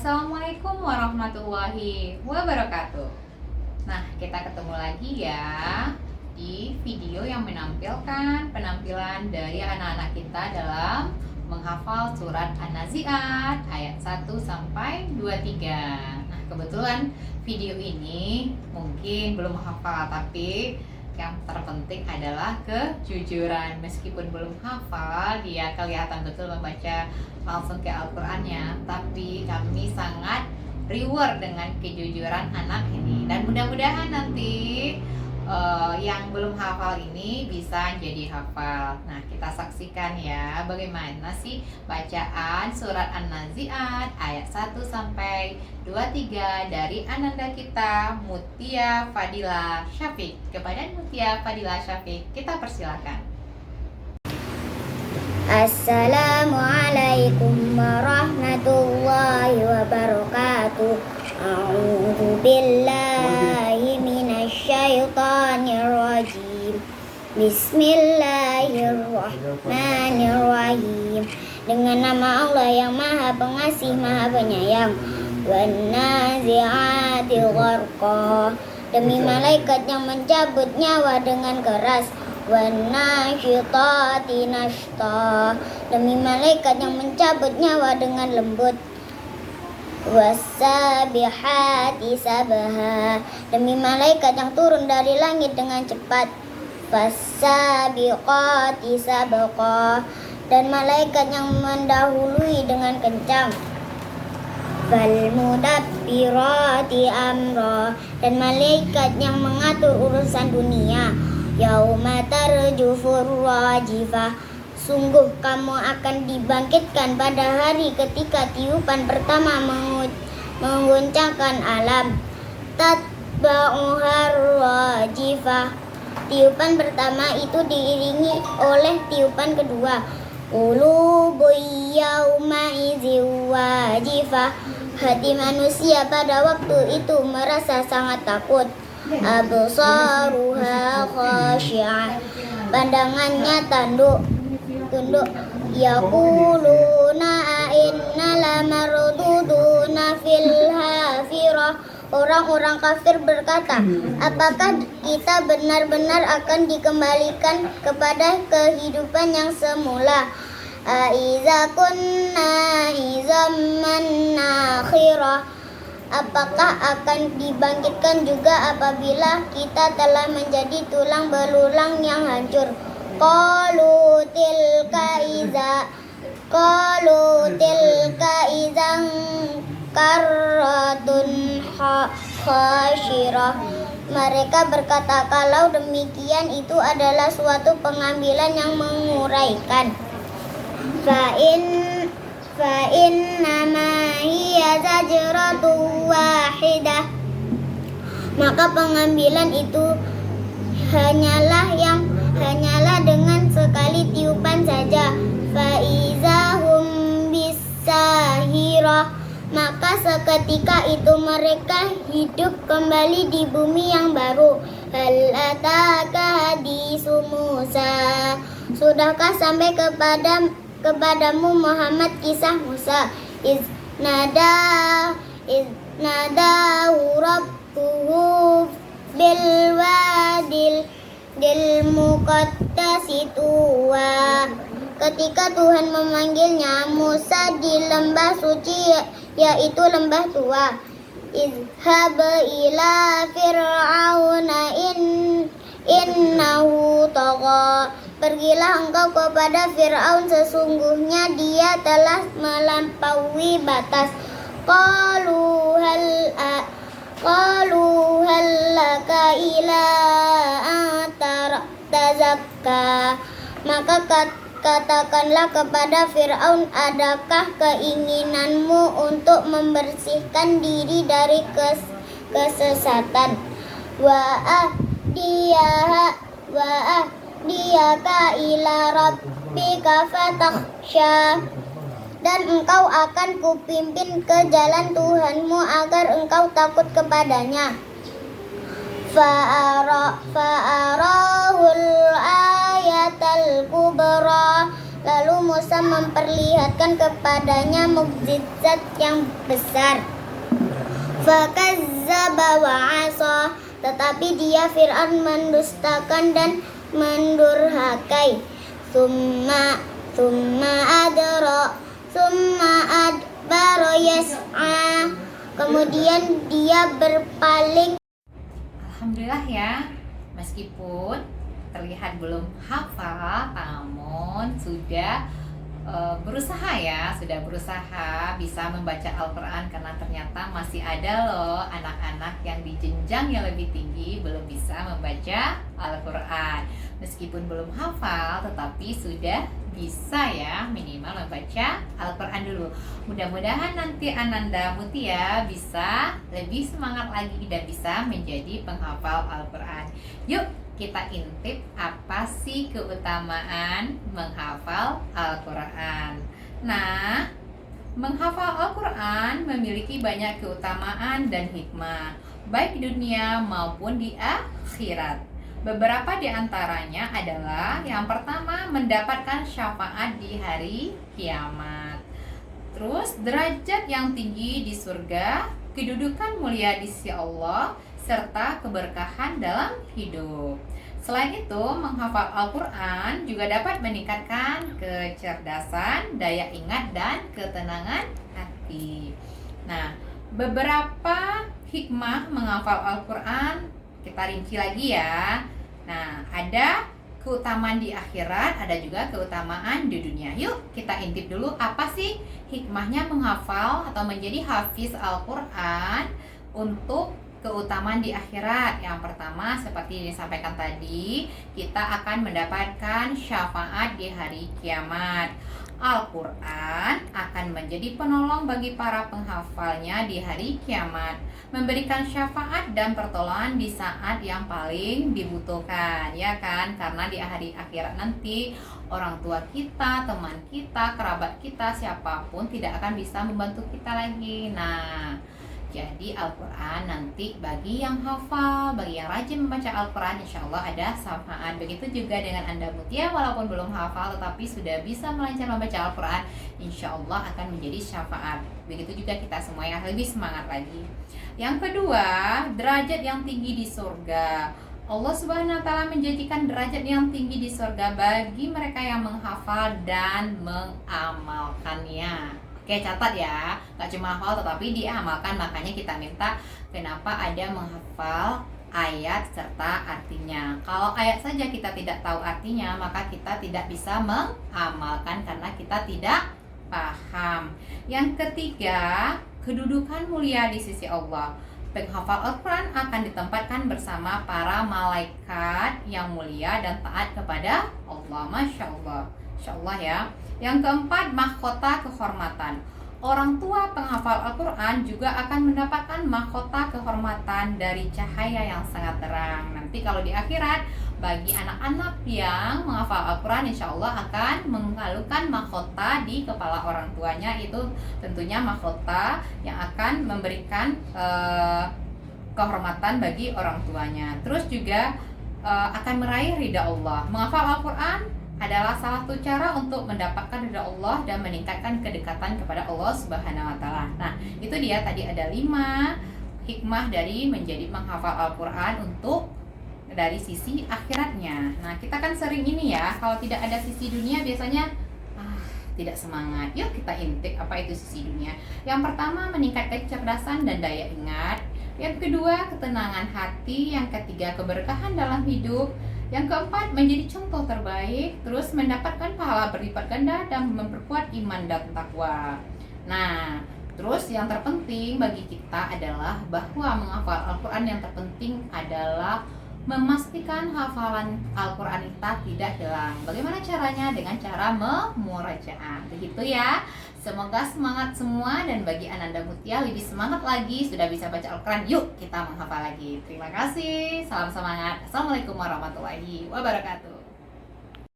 Assalamualaikum warahmatullahi wabarakatuh. Nah, kita ketemu lagi ya di video yang menampilkan penampilan dari anak-anak kita dalam menghafal surat An-Nazi'at ayat 1 sampai 23. Nah, kebetulan video ini mungkin belum hafal, tapi yang terpenting adalah kejujuran. Meskipun belum hafal, dia kelihatan betul membaca langsung ke Al-Qur'annya, tapi kami sangat reward dengan kejujuran anak ini. Dan mudah-mudahan nanti yang belum hafal ini bisa jadi hafal. Nah, kita saksikan ya bagaimana sih bacaan surat An-Nazi'at ayat 1 sampai 23 dari ananda kita Mutia Fadila Syafiq. Kepada Mutia Fadila Syafiq, kita persilakan. Assalamualaikum warahmatullahi wabarakatuh. A'udzu billahi minasyaitonir rajim. Bismillahirrahmanirrahim. Dengan nama Allah yang Maha Pengasih, Maha Penyayang. Wan-nazi'ati gharqa. Demi malaikat yang mencabut nyawa dengan keras. Wan-nasyitati nashta. Demi malaikat yang mencabut nyawa dengan lembut. Was-sabihati sabha. Demi malaikat yang turun dari langit dengan cepat. Fas-sabiqati sabqa. Dan malaikat yang mendahului dengan kencang. Fal-mudabbirati amra. Dan malaikat yang mengatur urusan dunia. Yauma tarjufur rajifah. Sungguh kamu akan dibangkitkan pada hari ketika tiupan pertama mengguncangkan alam. Tatba'uhar rajifah. Tiupan pertama itu diiringi oleh tiupan kedua. Qulubun yauma idzin wajifah. Hati manusia pada waktu itu merasa sangat takut. Absaruha khashi'ah. Pandangannya tunduk. Yaquluna inna lamarduduna fil hafirah. Orang-orang kafir berkata, apakah kita benar-benar akan dikembalikan kepada kehidupan yang semula? Aiza kunna izaman nakhirah. Apakah akan dibangkitkan juga apabila kita telah menjadi tulang belulang yang hancur? Qalu tilka izan karratun khashirah. Mereka berkata, kalau demikian itu adalah suatu pengambilan yang menguraikan. Fa'innama hiya zajratu wahidah. Maka pengambilan itu hanyalah dengan sekali tiupan saja. Faizahum bisahirah. Maka seketika itu mereka hidup kembali di bumi yang baru. Hal ataka hadisu Musa. Sudahkah sampai kepadamu Muhammad kisah Musa? Iz nadahu rabbuhu bil wadil muqaddasi tuwa. Ketika Tuhan memanggilnya Musa di lembah suci, yaitu lembah tua. Izhab ila fir'auna innahu tagha. Pergilah engkau kepada Fir'aun, sesungguhnya dia telah melampaui batas. Qalu hal laka ila tazakka. Maka katakanlah kepada Fir'aun, adakah keinginanmu untuk membersihkan diri dari kesesatan? Wa'ahdiyaka ila rabbika fatakhsha. Dan engkau akan kupimpin ke jalan Tuhanmu agar engkau takut kepadanya. Fa'arahul ayatal kubra. Lalu Musa memperlihatkan kepadanya mukjizat yang besar. Fakazzaba wa asa, tetapi dia Fir'aun mendustakan dan mendurhakai. Summa adbara yas'a, kemudian dia berpaling. Alhamdulillah ya, meskipun terlihat belum hafal, namun sudah sudah berusaha bisa membaca Al-Quran, karena ternyata masih ada loh anak-anak yang di jenjang yang lebih tinggi belum bisa membaca Al-Quran. Meskipun belum hafal, tetapi sudah bisa ya minimal membaca Al-Quran dulu. Mudah-mudahan nanti Ananda Mutia bisa lebih semangat lagi dan bisa menjadi penghafal Al-Quran. Yuk kita intip apa sih keutamaan menghafal Al-Quran. Nah, menghafal Al-Quran memiliki banyak keutamaan dan hikmah, baik di dunia maupun di akhirat. Beberapa di antaranya adalah yang pertama, mendapatkan syafaat di hari kiamat. Terus derajat yang tinggi di surga, kedudukan mulia di sisi Allah, serta keberkahan dalam hidup. Selain itu, menghafal Al-Quran juga dapat meningkatkan kecerdasan, daya ingat, dan ketenangan hati. Nah, beberapa hikmah menghafal Al-Quran kita rinci lagi ya. Nah, ada keutamaan di akhirat, ada juga keutamaan di dunia. Yuk kita intip dulu apa sih hikmahnya menghafal atau menjadi hafiz Al-Quran untuk keutamaan di akhirat. Yang pertama, seperti yang disampaikan tadi, kita akan mendapatkan syafaat di hari kiamat. Al-Quran akan menjadi penolong bagi para penghafalnya di hari kiamat, memberikan syafaat dan pertolongan di saat yang paling dibutuhkan, ya kan? Karena di hari akhirat nanti orang tua kita, teman kita, kerabat kita, siapapun tidak akan bisa membantu kita lagi. Nah, jadi Al-Quran nanti bagi yang hafal, bagi yang rajin membaca Al-Quran, insya Allah ada syafaat. Begitu juga dengan Anda Mutia, walaupun belum hafal tetapi sudah bisa melancar membaca Al-Quran, insya Allah akan menjadi syafaat. Begitu juga kita semua yang lebih semangat lagi. Yang kedua, derajat yang tinggi di surga. Allah Subhanahu wa Ta'ala menjanjikan derajat yang tinggi di surga bagi mereka yang menghafal dan mengamalkannya. Oke, catat ya, gak cuma hafal tetapi diamalkan. Makanya kita minta kenapa ada menghafal ayat serta artinya. Kalau ayat saja kita tidak tahu artinya, maka kita tidak bisa mengamalkan karena kita tidak paham. Yang ketiga, kedudukan mulia di sisi Allah. Penghafal Al-Quran akan ditempatkan bersama para malaikat yang mulia dan taat kepada Allah. Masya Allah, Insya Allah ya. Yang keempat, mahkota kehormatan. Orang tua penghafal Al-Quran juga akan mendapatkan mahkota kehormatan dari cahaya yang sangat terang. Nanti kalau di akhirat, bagi anak-anak yang menghafal Al-Quran, insya Allah akan mengalukan mahkota di kepala orang tuanya. Itu tentunya mahkota yang akan memberikan kehormatan bagi orang tuanya. Terus juga akan meraih ridha Allah. Menghafal Al-Quran adalah salah satu cara untuk mendapatkan ridha Allah dan meningkatkan kedekatan kepada Allah Subhanahu wa Ta'ala. Nah, itu dia tadi ada 5 hikmah dari menjadi menghafal Al-Quran untuk dari sisi akhiratnya. Nah, kita kan sering ini ya, kalau tidak ada sisi dunia biasanya tidak semangat. Yuk kita intip apa itu sisi dunia. Yang pertama, meningkatkan kecerdasan dan daya ingat. Yang kedua, ketenangan hati. Yang ketiga, keberkahan dalam hidup. Yang keempat, menjadi contoh terbaik. Terus mendapatkan pahala berlipat ganda dan memperkuat iman dan takwa. Nah, terus yang terpenting bagi kita adalah bahwa menghafal Al-Quran yang terpenting adalah memastikan hafalan Al-Quran kita tidak hilang. Bagaimana caranya? Dengan cara memurajaah. Begitu ya. Semoga semangat semua, dan bagi Ananda Mutia lebih semangat lagi, sudah bisa baca Al-Quran. Yuk kita menghafal lagi. Terima kasih. Salam semangat. Assalamualaikum warahmatullahi wabarakatuh.